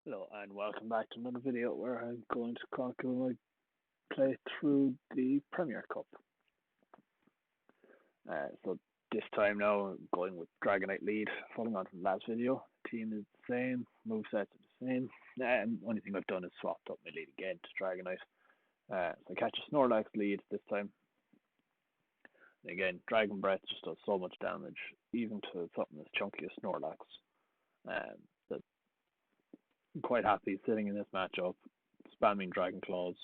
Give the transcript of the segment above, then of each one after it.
Hello and welcome back to another video where I'm going to conclude my play through the Premier Cup. So this time now I'm going with Dragonite lead, following on from the last video. Team is the same, movesets are the same. Only thing I've done is swapped up my lead again to Dragonite. So I catch a Snorlax lead this time. And again, Dragon Breath just does so much damage, even to something as chunky as Snorlax. That I'm quite happy sitting in this matchup, spamming Dragon Claws.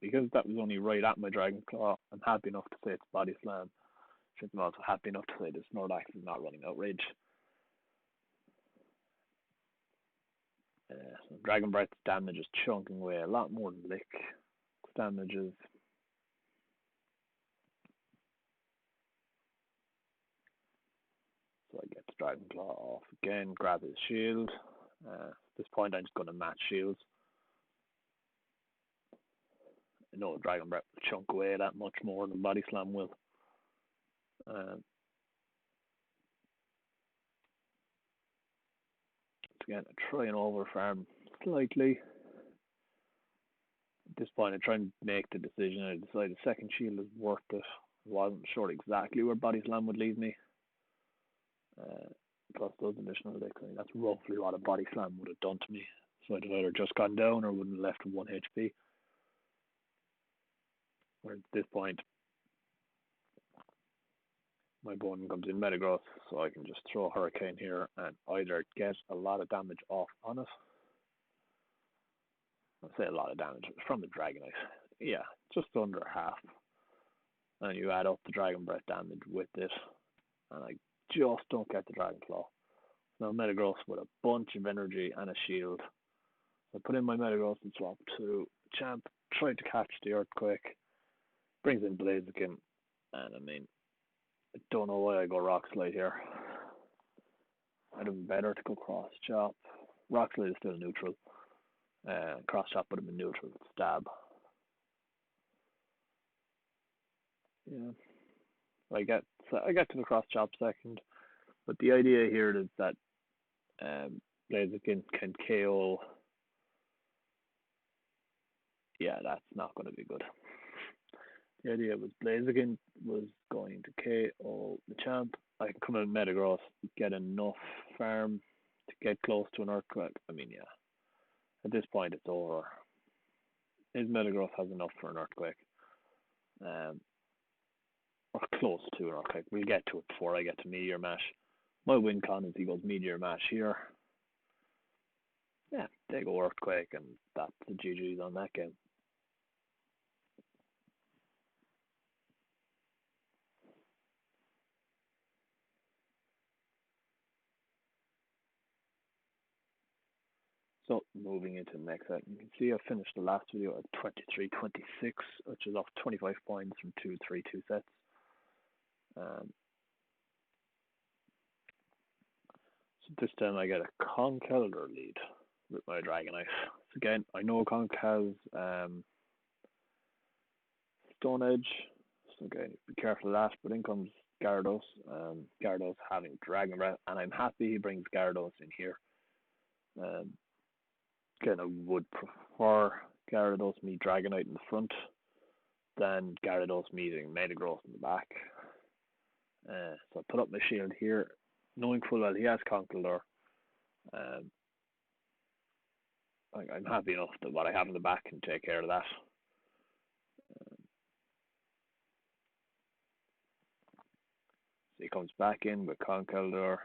Because that was only right at my Dragon Claw, I'm happy enough to say it's Body Slam. I'm also happy enough to say this Snorlax is not running Outrage. So Dragon Breath's damage is chunking away a lot more than Lick damages. So I get the Dragon Claw off again, grab his shield. At this point I'm just going to match shields. I know Dragon Breath will chunk away that much more than Body Slam will. Again, I try and over farm slightly. At this point, I try and make the decision. I decided second shield is worth it. I wasn't sure exactly where Body Slam would leave me. Plus those additional licks, I mean, that's roughly what a Body Slam would have done to me. So I'd have either just gone down or would have left with 1 HP. Where at this point, my opponent comes in Metagross, so I can just throw Hurricane here and either get a lot of damage off on it. I say a lot of damage from the Dragonite. Yeah, just under half. And you add up the Dragon Breath damage with it, and I just don't get the Dragon Claw. Now Metagross with a bunch of energy and a shield. So I put in my Metagross and swap to Champ, try to catch the Earthquake, brings in Blaziken, and I mean, I don't know why I go Rock Slide here. I'd have been better to go Cross Chop. Rock Slide is still neutral. Cross Chop would have been neutral. Stab. Yeah. I get to the Cross Chop second, but the idea here is that Blaziken can KO. Yeah, that's not going to be good. The idea was Blaziken was going to KO the Champ. I can come in Metagross, get enough farm to get close to an Earthquake. I mean, yeah. At this point, it's over. His Metagross has enough for an Earthquake. Or close to an Earthquake. We'll get to it before I get to Meteor Mash. My win con is he goes Meteor Mash here. Yeah, they go Earthquake, and that's the GG's on that game. So moving into the next set, you can see I finished the last video at 23-26, which is off 25 points from 2-3-2 sets. So this time I get a Conkeldurr lead with my Dragonite. So again, I know Conk has Stone Edge, so again, be careful of that, but in comes Gyarados. Gyarados having Dragon Breath, and I'm happy he brings Gyarados in here. Again, I would prefer Gyarados meet Dragonite in the front than Gyarados meeting Metagross in the back. So I put up my shield here, knowing full well he has Conkeldurr. I'm happy enough that what I have in the back can take care of that. So he comes back in with Conkeldurr.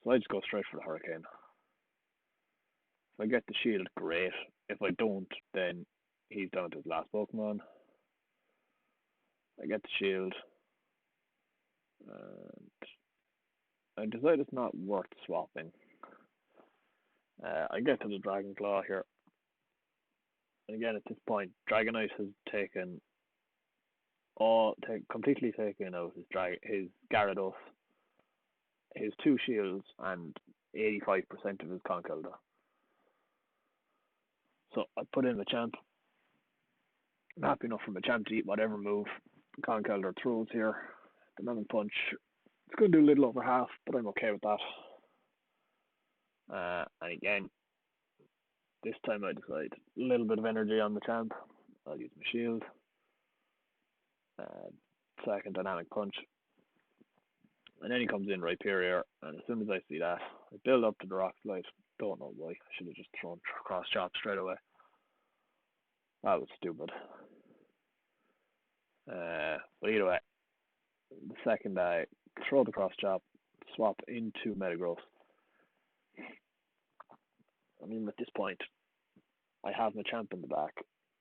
So I just go straight for the Hurricane. If I get the shield, great. If I don't, then he's down to his last Pokemon. I get the shield. And I decide it's not worth swapping. I get to the Dragon Claw here. And again, at this point, Dragonite has completely taken out his Gyarados, his 2 shields, and 85% of his Conkeldurr. So I put in the Champ. I'm happy enough for my Champ to eat whatever move Conkeldurr throws here. The Lemon Punch, it's going to do a little over half, but I'm okay with that. And again, this time I decide a little bit of energy on the champ. I'll use my shield. Uh, Second dynamic punch. And then he comes in right here, and as soon as I see that, I build up to the rock slide. Don't know why. I should have just thrown cross chop straight away. That was stupid. But either way, the second I throw the cross chop, swap into Metagross. I mean, at this point, I have my champ in the back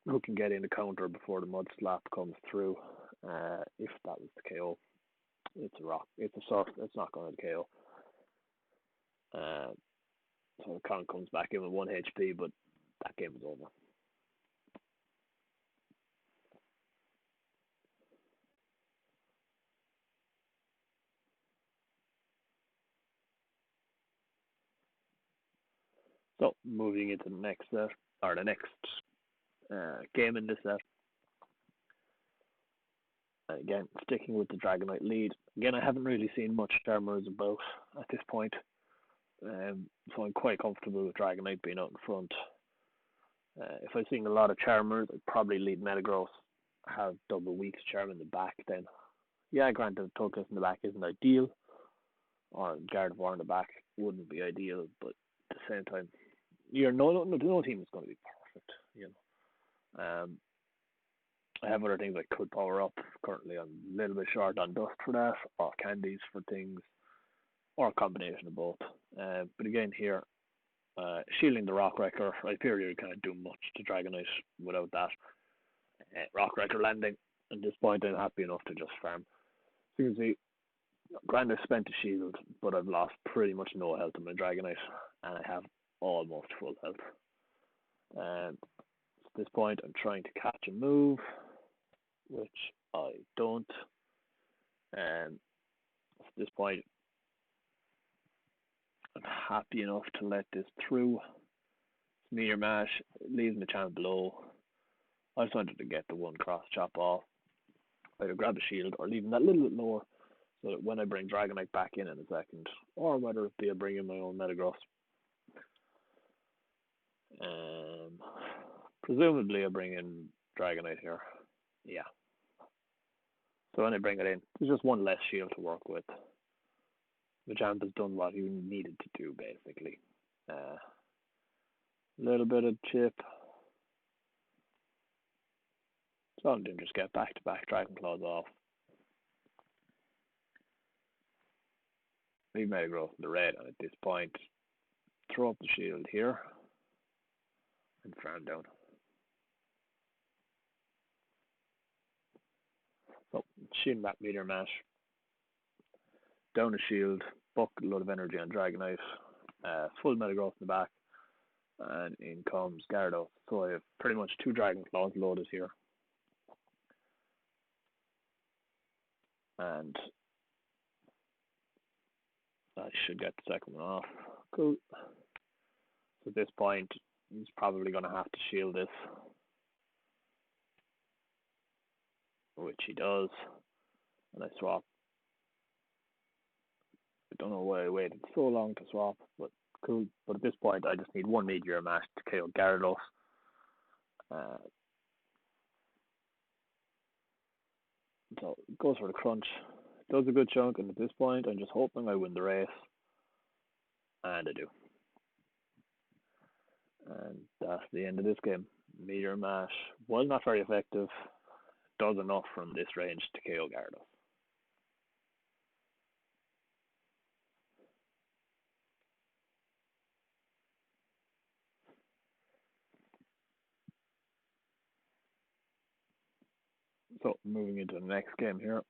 who can get in the counter before the mud slap comes through. If that was the KO, it's a rock. It's a surf. It's not going to KO. So the count comes back in with 1 HP, but that game is over. So moving into the next set, or the next game in this set. Again, sticking with the Dragonite lead. Again, I haven't really seen much Charmers about at this point. So I'm quite comfortable with Dragonite being out in front. If I'm seeing a lot of Charmers, I'd probably lead Metagross, have double Weak's Charm in the back then. Yeah, granted, Togekiss in the back isn't ideal, or Gardevoir in the back wouldn't be ideal, but at the same time, no team is going to be perfect, you know. I have other things I could power up. Currently, I'm a little bit short on dust for that, or candies for things, or a combination of both. But again, here, shielding the Rock Wrecker, I appear you can't do much to Dragonite without that. Rock Wrecker landing. At this point, I'm happy enough to just farm. So you can see, granted, I spent a shield, but I've lost pretty much no health in my Dragonite, and I have almost full health. At this point, I'm trying to catch a move, which I don't. At this point, I'm happy enough to let this through. Meteor Mash leaves my champ below. I just wanted to get the one cross chop off. Either grab a shield or leave him that little bit lower so that when I bring Dragonite back in a second, or whether it be I bring in my own Metagross. Presumably I bring in Dragonite here. Yeah. So when I bring it in, there's just one less shield to work with. The champ has done what he needed to do, basically. A little bit of chip. So I'm doing just get back-to-back Dragon Claws off. Leave Metagross in the red, and at this point, throw up the shield here and farm down. So, shooting that Meteor Mash, down a shield, bucket a load of energy on Dragonite, full Metagross in the back, and in comes Gyarados. So I have pretty much 2 Dragon Claws loaded here. And I should get the second one off. Cool. So at this point, he's probably going to have to shield this, which he does. And I swap. I don't know why I waited so long to swap, but cool. But at this point, I just need 1 Meteor Mash to KO Gyarados. So it goes for the crunch. Does a good chunk, and at this point, I'm just hoping I win the race. And I do. And that's the end of this game. Meteor Mash was not very effective. Does enough from this range to KO Gyarados. So moving into the next game here.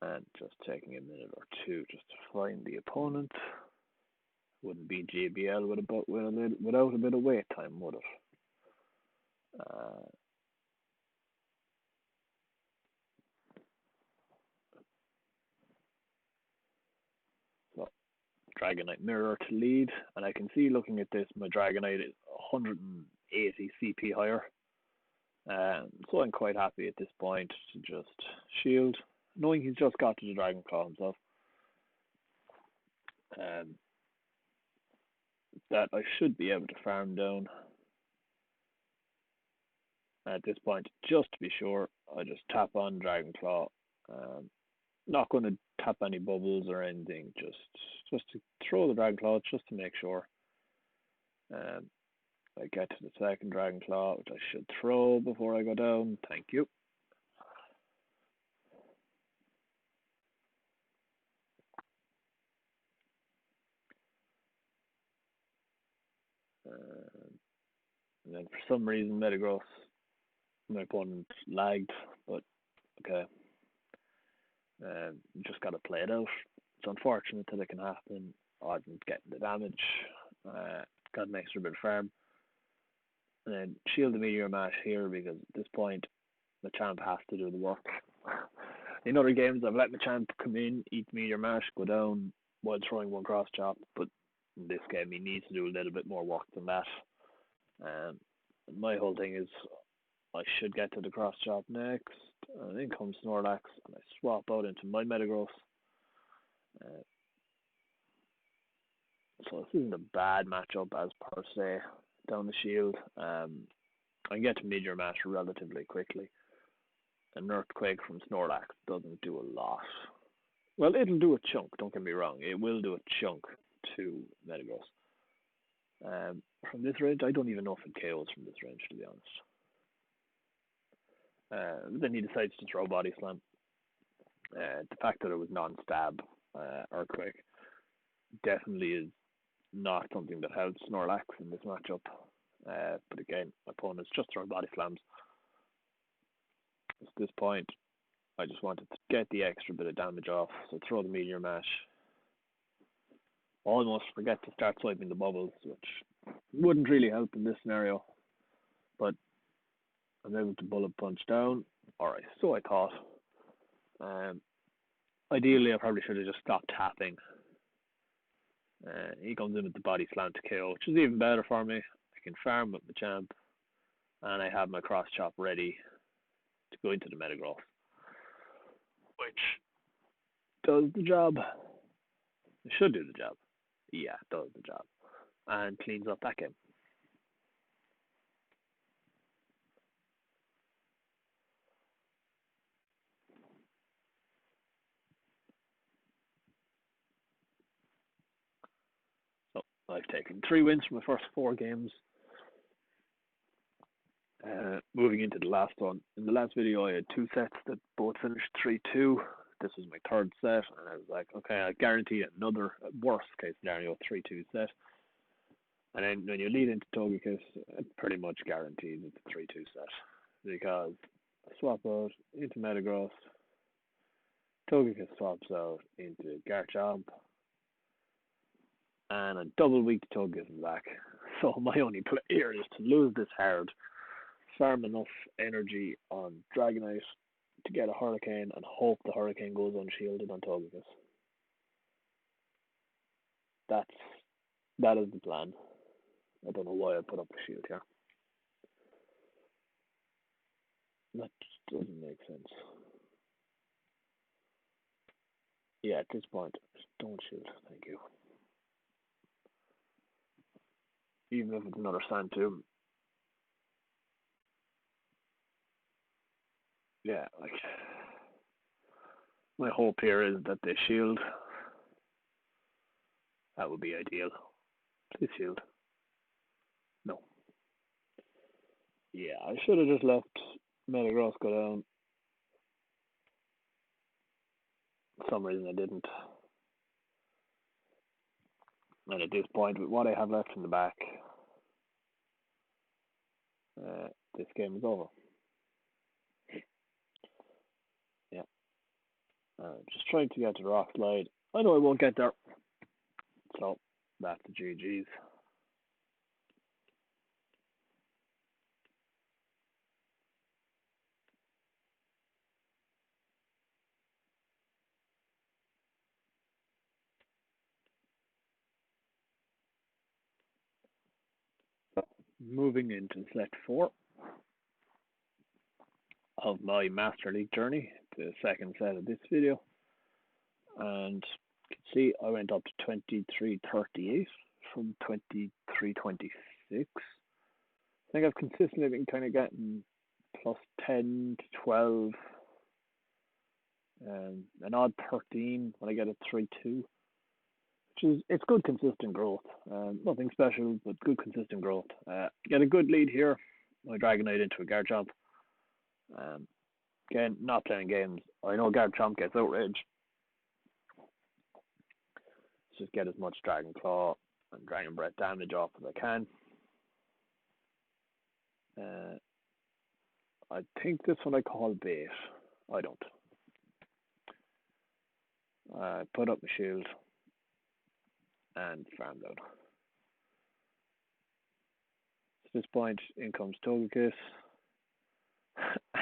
And just taking a minute or two just to find the opponent. Wouldn't be GBL without a bit of wait time, would it? So Dragonite Mirror to lead, and I can see looking at this, my Dragonite is 180 CP higher. So I'm quite happy at this point to just shield knowing he's just got to the Dragon Claw himself, um, that I should be able to farm down at this point. Just to be sure, I just tap on Dragon Claw. Not going to tap any bubbles or anything, just to throw the Dragon Claw, just to make sure. Um, I get to the second Dragon Claw, which I should throw before I go down. Thank you. And then for some reason, Metagross, my opponent lagged, but okay. You just got to play it out. It's unfortunate that it can happen. I didn't get the damage. Got an extra bit of farm. And then shield the Meteor Mash here because at this point, the champ has to do the work. In other games, I've let the champ come in, eat Meteor Mash, go down while throwing one cross chop, but in this game, he needs to do a little bit more work than that. My whole thing is I should get to the cross chop next, and in comes Snorlax, and I swap out into my Metagross. So this isn't a bad matchup as per se down the shield. I can get to Meteor Mash relatively quickly. An Earthquake from Snorlax doesn't do a lot. Well, it'll do a chunk, don't get me wrong. It will do a chunk to Metagross. From this range, I don't even know if it KOs from this range, to be honest. Then he decides to throw Body Slam. The fact that it was non-stab Earthquake definitely is not something that helps Snorlax in this matchup. But again, my opponent's just throwing Body Slams. At this point, I just wanted to get the extra bit of damage off, so throw the Meteor Mash. Almost forget to start swiping the bubbles, which wouldn't really help in this scenario. But I'm able to bullet punch down. Alright, so I thought. Ideally, I probably should have just stopped tapping. He comes in with the Body Slam to KO, which is even better for me. I can farm with the champ, and I have my cross chop ready to go into the Metagross, which does the job. It should do the job. Yeah, it does the job. And cleans up that game. So I've taken 3 wins from my first 4 games. Moving into the last one. In the last video, I had 2 sets that both finished 3-2. This was my 3rd set, and I was like, okay, I guarantee another worst case scenario 3-2 set. And then when you lead into Togekiss, it pretty much guarantees it's a 3-2 set. Because I swap out into Metagross, Togekiss swaps out into Garchomp, and a double weak Togekiss is back. So my only play here is to lose this hard, farm enough energy on Dragonite to get a Hurricane and hope the Hurricane goes unshielded on Togekiss. That is the plan. I don't know why I put up a shield here. That just doesn't make sense. Yeah, at this point, just don't shoot. Thank you. Even if it's another Sand Tomb. Yeah, like my hope here is that they shield. That would be ideal. Please shield. No. Yeah, I should have just left Metagross go down. For some reason I didn't. And at this point, with what I have left in the back, this game is over. Yeah. Just trying to get to the Rock Slide. I know I won't get there. So, that's the GG's. Moving into set 4. of my Master League journey, the second set of this video. And you can see I went up to 2338 from 2326. I think I've consistently been kind of getting plus 10 to 12, an odd 13 when I get a 3-2, which is, it's good consistent growth. Nothing special, but good consistent growth. Get a good lead here. My Dragonite into a Garchomp. Again, not playing games. I know Garchomp gets outraged. Just get as much Dragon Claw and Dragon Breath damage off as I can. I think this one I call bait. I don't. Put up my shield and farm down. At this point, in comes Togekiss,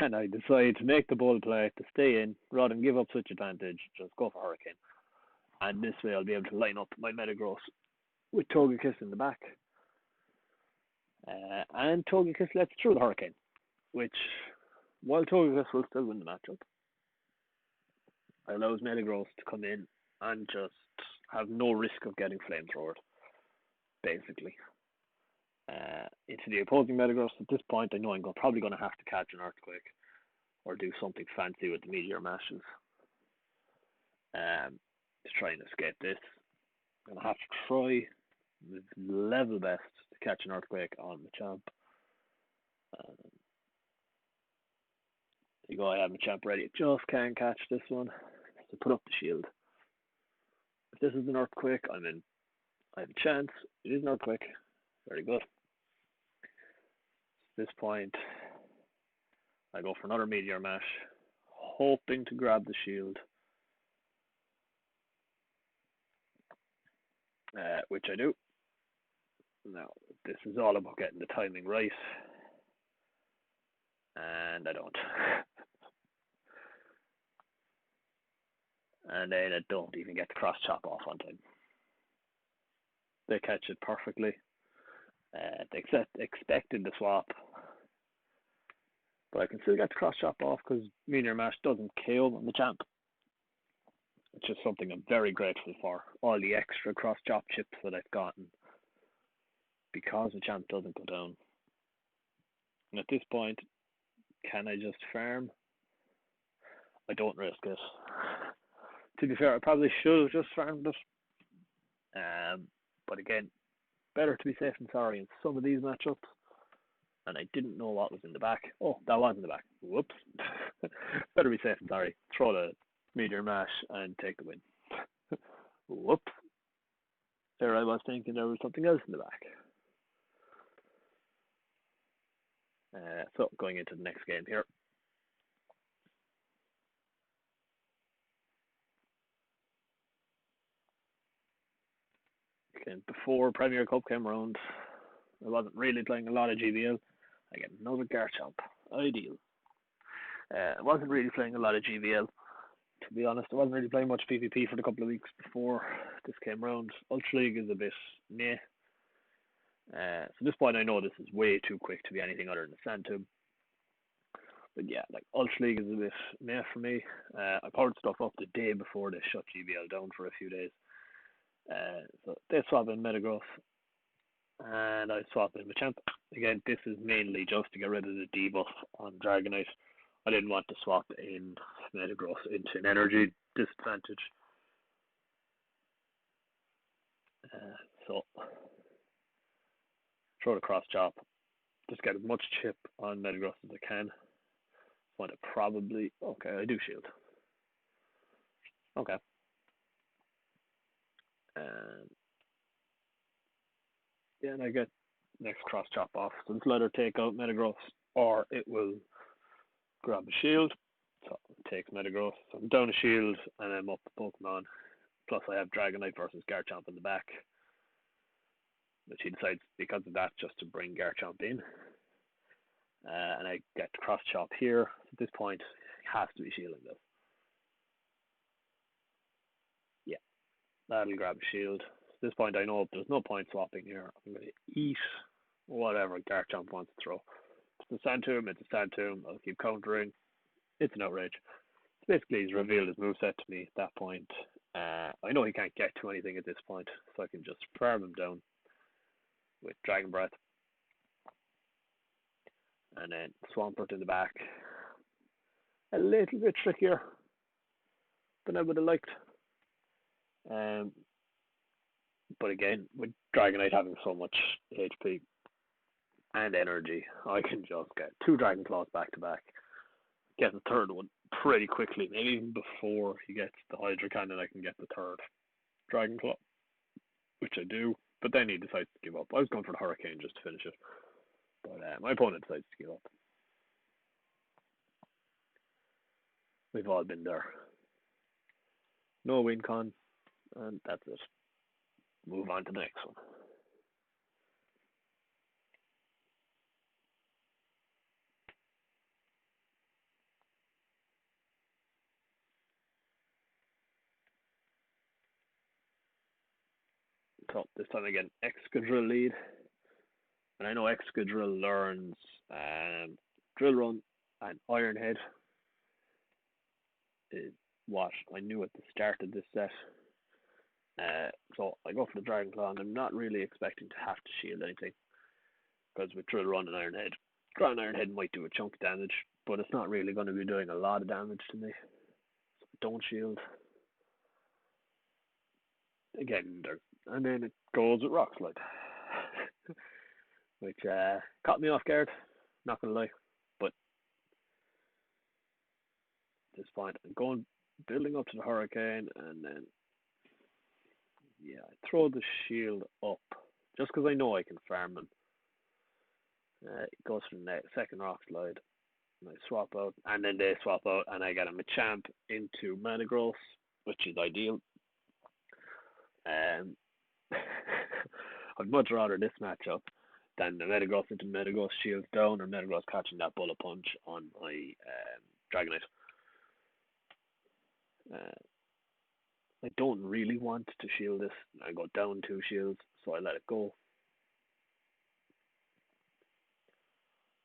and I decide to make the bold play to stay in rather than give up such advantage. Just go for Hurricane, and this way I'll be able to line up my Metagross with Togekiss in the back. And Togekiss lets through the Hurricane, which, while Togekiss will still win the matchup, allows Metagross to come in and just have no risk of getting flamethrowered, basically. Into the opposing Metagross. At this point, I know I'm probably going to have to catch an Earthquake or do something fancy with the Meteor Mashes to try and escape this. I'm going to have to try level best to catch an Earthquake on Machamp. There you go, I have Machamp ready. Just can't catch this one. So put up the shield. If this is an Earthquake, I'm in. I have a chance. It is an Earthquake. Very good. At this point, I go for another Meteor Mash, hoping to grab the shield. Which I do. Now, this is all about getting the timing right. And I don't. And then I don't even get the cross chop off on time. They catch it perfectly. They expected the swap. But I can still get the cross chop off because Meteor Mash doesn't KO on the champ. It's just something I'm very grateful for. All the extra cross chop chips that I've gotten because the champ doesn't go down. And at this point, can I just farm? I don't risk it. To be fair, I probably should have just farmed it. But again, better to be safe than sorry in some of these matchups. And I didn't know what was in the back. Oh, that was in the back. Whoops. Better be safe than sorry. Throw the Meteor Mash and take the win. Whoops. There I was thinking there was something else in the back. So, going into the next game here. Okay, before Premier Cup came around, I wasn't really playing a lot of GBL. I get another Garchomp. Ideal. I wasn't really playing a lot of GBL. To be honest, I wasn't really playing much PvP for the couple of weeks before this came around. Ultra League is a bit meh. So at this point I know this is way too quick to be anything other than a Sand Tomb. But yeah, like Ultra League is a bit meh for me. I powered stuff up the day before they shut GBL down for a few days. So they swap in Metagross and I swap in Machamp. Again, this is mainly just to get rid of the debuff on Dragonite. I didn't want to swap in Metagross into an energy disadvantage. So throw the cross chop. Just get as much chip on Metagross as I can. Want to probably okay, I do shield. Okay. Yeah, and I get next cross chop off. So it's either take out Metagross or it will grab the shield. So it takes Metagross. So I'm down a shield and I'm up the Pokemon. Plus I have Dragonite versus Garchomp in the back. Which he decides because of that just to bring Garchomp in. And I get cross chop here. At this point, he has to be shielding this. Yeah, that'll grab a shield. At this point, I know there's no point swapping here. I'm going to eat whatever Garchomp wants to throw. It's a Sand Tomb, it's a Sand Tomb. I'll keep countering. It's an outrage. So basically, he's revealed his moveset to me at that point. I know he can't get to anything at this point, so I can just farm him down with Dragon Breath. And then Swampert in the back. A little bit trickier than I would have liked. But again, with Dragonite having so much HP and energy, I can just get 2 Dragon Claws back to back. Get the third one pretty quickly. Maybe even before he gets the Hydro Cannon, I can get the third Dragon Claw, which I do. But then he decides to give up. I was going for the Hurricane just to finish it. But my opponent decides to give up. We've all been there. No win con, and that's it. Move on to the next one. So this time I get an Excadrill lead. And I know Excadrill learns Drill Run and Iron Head. Is what I knew at the start of this set. So I go for the Dragon Claw, and I'm not really expecting to have to shield anything. Because with Drill Run and Iron Head, Iron Head might do a chunk of damage, but it's not really going to be doing a lot of damage to me. So don't shield. Again, and then it goes with Rock Slide. Which caught me off guard, not going to lie. But at this point, I'm building up to the Hurricane, and then I throw the shield up just because I know I can farm him. It goes for the second Rock Slide, and I swap out, and then they swap out, and I get a Machamp into Metagross, which is ideal. I'd much rather this matchup than the Metagross into Metagross shields down, or Metagross catching that Bullet Punch on my Dragonite. I don't really want to shield this. I go down 2 shields, so I let it go.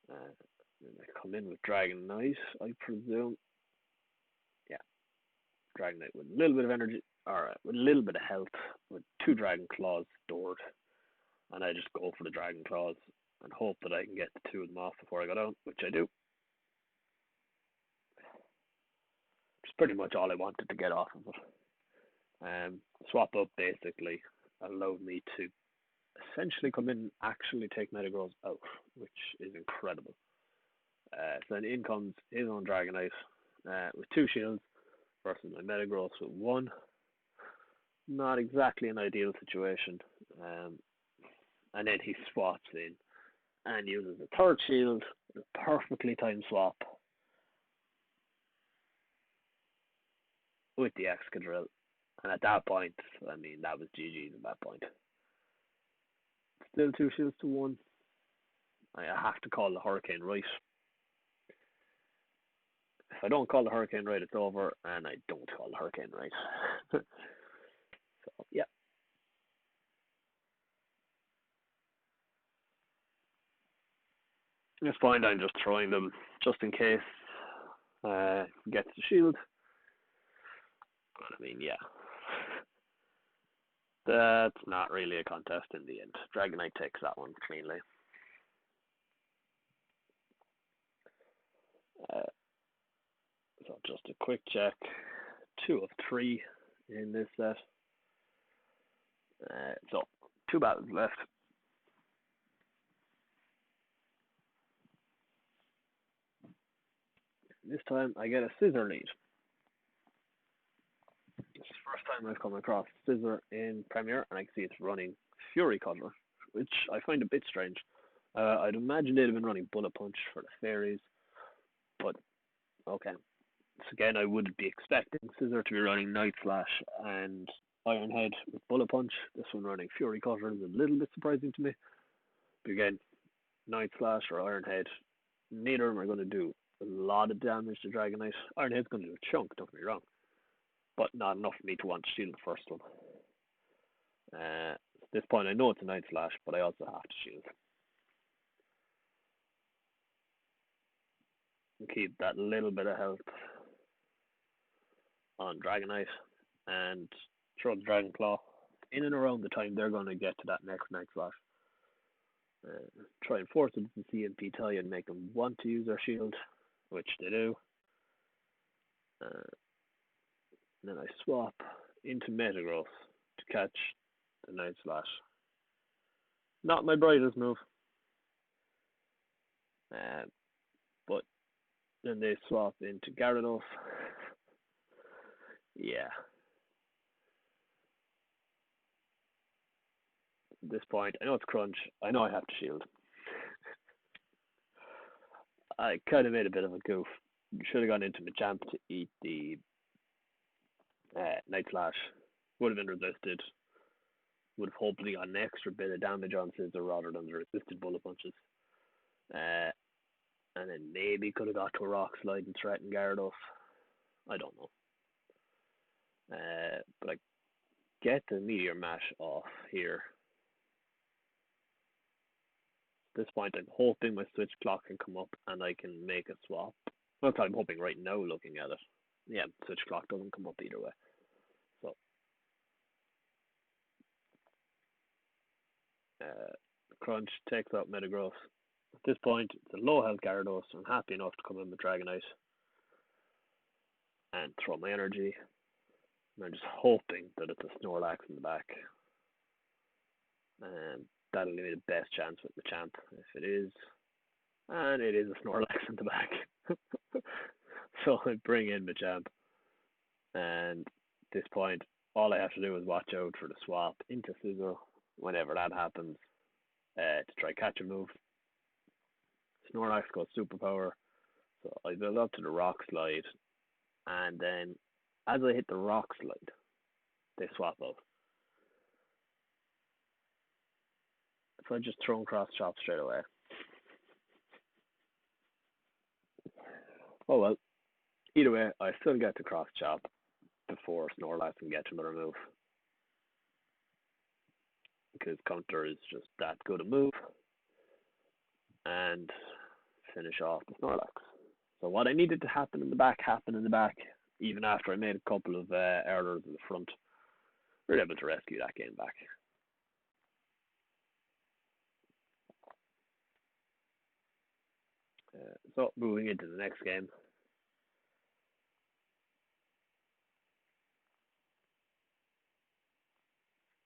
Then I come in with Dragonite, I presume. Yeah, Dragonite with a little bit of energy, or with a little bit of health, with 2 Dragon Claws stored. And I just go for the Dragon Claws and hope that I can get the 2 of them off before I go down, which I do. It's pretty much all I wanted to get off of it. Swap up basically allowed me to essentially come in and actually take Metagross out, which is incredible. So then in comes his own Dragonite with 2 shields versus my Metagross with 1. Not exactly an ideal situation. And then he swaps in and uses a 3rd shield, a perfectly timed swap with the Excadrill. And at that point, I mean, that was GG's at that point. Still 2 shields to 1. I have to call the Hurricane right. If I don't call the Hurricane right, it's over, and I don't call the Hurricane right. So, yeah. At this point, I'm just throwing them just in case gets the shield. But I mean, yeah. That's not really a contest in the end. Dragonite takes that one cleanly. So just a quick check. 2 of 3 in this set. So 2 battles left. This time I get a Scissor lead. It's the first time I've come across Scissor in Premier, and I can see it's running Fury Cutter, which I find a bit strange. I'd imagine they'd have been running Bullet Punch for the Fairies, but okay. So again, I would be expecting Scissor to be running Night Slash and Iron Head with Bullet Punch. This one running Fury Cutter is a little bit surprising to me. But again, Night Slash or Iron Head, neither of them are going to do a lot of damage to Dragonite. Iron Head's going to do a chunk, don't get me wrong, but not enough for me to want to shield the first one. At this point, I know it's a Night Slash, but I also have to shield. and keep that little bit of health on Dragonite and throw the Dragon Claw in and around the time they're going to get to that next Slash. Try and force them to CMP tie and make them want to use their shield, which they do. Then I swap into Metagross to catch the Night Slash. Not my brightest move. But then they swap into Gyarados. Yeah. At this point, I know it's Crunch. I know I have to shield. I kind of made a bit of a goof. Should have gone into Machamp to eat the Night Slash. Would have been resisted. Would have hopefully got an extra bit of damage on Scissor rather than the resisted Bullet Punches. And then maybe could have got to a Rock Slide and threatened Gyarados. I don't know. But I get the Meteor Mash off here. At this point, I'm hoping my Switch Clock can come up and I can make a swap. Well, I'm hoping right now looking at it. Yeah, Switch Clock doesn't come up either way. So, Crunch takes out Metagross. At this point, it's a low health Gyarados, so I'm happy enough to come in with Dragonite and throw my energy. And I'm just hoping that it's a Snorlax in the back. And that'll give me the best chance with Machamp if it is. And it is a Snorlax in the back. So I bring in Machamp. And at this point, all I have to do is watch out for the swap into Scizor whenever that happens to try catch a move. Snorlax goes Superpower. So I build up to the Rock Slide. And then as I hit the Rock Slide, they swap out. So I just throw Cross Chop straight away. Oh well. Either way, I still get to Cross Chop before Snorlax can get to another move. Because counter is just that good a move. And finish off the Snorlax. So what I needed to happen in the back happened in the back, even after I made a couple of errors in the front. We were able to rescue that game back. So moving into the next game.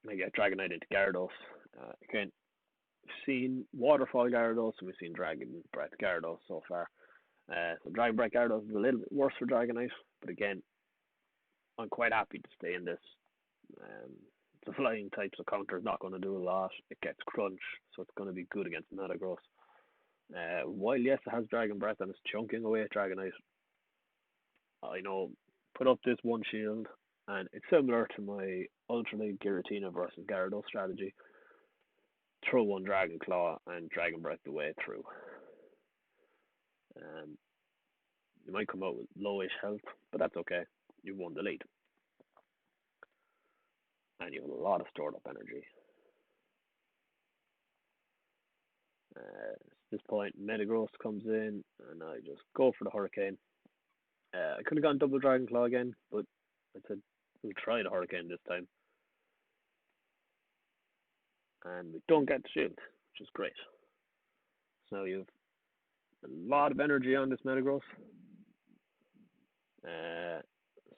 I get Dragonite into Gyarados. Again, we've seen Waterfall Gyarados and we've seen Dragon Breath Gyarados so far. So Dragon Breath Gyarados is a little bit worse for Dragonite, but again, I'm quite happy to stay in this. The flying type, so counter is not going to do a lot. It gets Crunch, so it's going to be good against Metagross. While yes, it has Dragon Breath and it's chunking away at Dragonite, I know put up this one shield, and it's similar to my Ultra League Giratina versus Gyarados strategy. Throw one Dragon Claw and Dragon Breath the way through. You might come out with lowish health, but that's okay. You won the lead. And you have a lot of stored up energy. At this point, Metagross comes in, and I just go for the Hurricane. I could have gone double Dragon Claw again, but I said we'll try the Hurricane this time. And we don't get the shield, which is great. So now you have a lot of energy on this Metagross.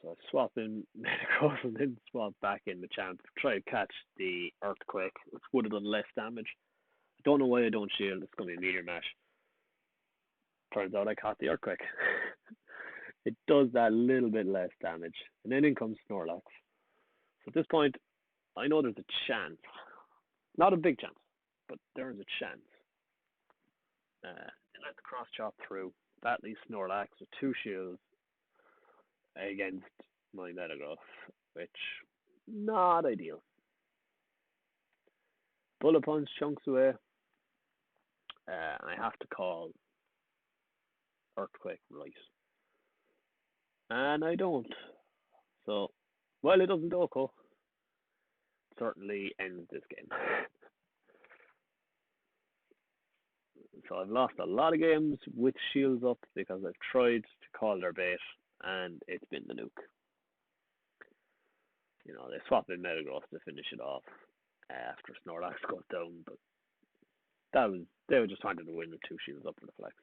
So I swap in Metagross and then swap back in Machamp. Try to catch the Earthquake, which would have done less damage. I don't know why I don't shield. It's going to be a Meteor Mash. Turns out I caught the Earthquake. It does that little bit less damage. And then in comes Snorlax. So at this point, I know there's a chance. Not a big chance, but there is a chance. And let the Cross Chop through. That leaves Snorlax with 2 shields against my Metagross, which not ideal. Bullet Punch chunks away. I have to call Earthquake right. And I don't. So, while it doesn't Doko, certainly ends this game. So I've lost a lot of games with shields up because I've tried to call their bait and it's been the nuke. You know, they swap in Metagross to finish it off after Snorlax goes down, but they were just wanted to win with two shields up for the flex.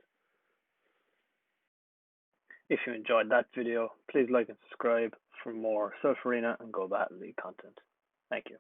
If you enjoyed that video, please like and subscribe for more Silph Arena and GoBattle League content. Thank you.